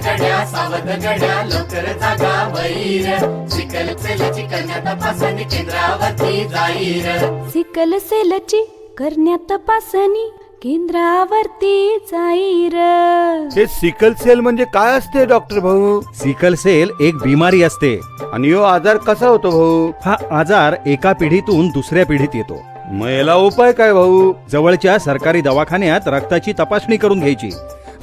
गड्या सावध गड्या लवकर जागा वैर सिकल सेलची कन्या तपासणी केंद्रावरती जाईर सिकल सेलची करण्या तपासणी केंद्रावरती जाईर हे सिकल सेल म्हणजे काय असते डॉक्टर भाऊ? सिकल सेल एक बिमारी असते. आणि हो आजार कसा होतो भाऊ? हा आजार एका पिढीतून दुसऱ्या पिढीत येतो. मग याला उपाय काय भाऊ? जवळच्या सरकारी दवाखान्यात रक्ताची तपासणी करून घ्यायची.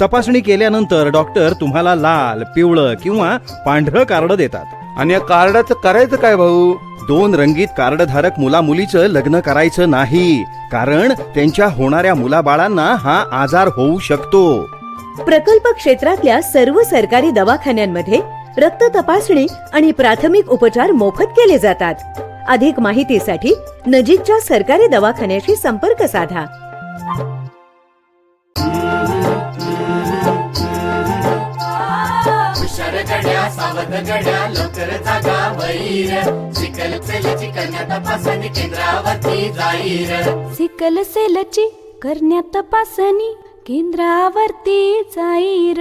तपासणी केल्यानंतर डॉक्टर तुम्हाला लाल, पिवळं किंवा पांढरं कार्ड देतात. आणि या कार्डाचं करायचं काय भाऊ? 2 रंगीत कार्डधारक मुला मुलीचं लग्न करायचं नाही, कारण त्यांच्या होणाऱ्या मुलाबाळांना हा आजार होऊ शकतो. प्रकल्प क्षेत्रातल्या सर्व सरकारी दवाखान्यांमध्ये रक्त तपासणी आणि प्राथमिक उपचार मोफत केले जातात. अधिक माहितीसाठी नजीकच्या सरकारी दवाखान्याशी संपर्क साधा. हुशार गड्या सावध गड्या लवकर जागा वैर सिकल सेलची कन्या तपासणी केंद्रावरती जाईर सिकल सेलची करण्या तपासणी केंद्रावरती जाईर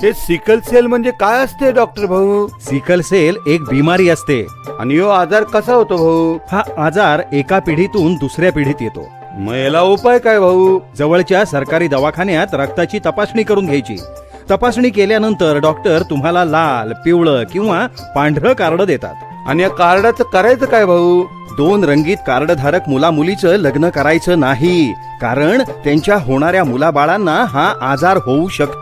हे सिकल सेल म्हणजे काय असते डॉक्टर भाऊ? सिकल सेल एक बिमारी असते. आणि हो आजार कसा होतो भाऊ? हा आजार एका पिढीतून दुसऱ्या पिढीत येतो. मग याला उपाय काय भाऊ? जवळच्या सरकारी दवाखान्यात रक्ताची तपासणी करून घ्यायची. तपासणी केल्यानंतर डॉक्टर तुम्हाला लाल, पिवळं किंवा पांढरं कार्ड देतात. आणि या कार्डाचं करायचं काय भाऊ? 2 रंगीत कार्डधारक मुला मुलीचं लग्न करायचं नाही, कारण त्यांच्या होणाऱ्या मुलाबाळांना हा आजार होऊ शकतो.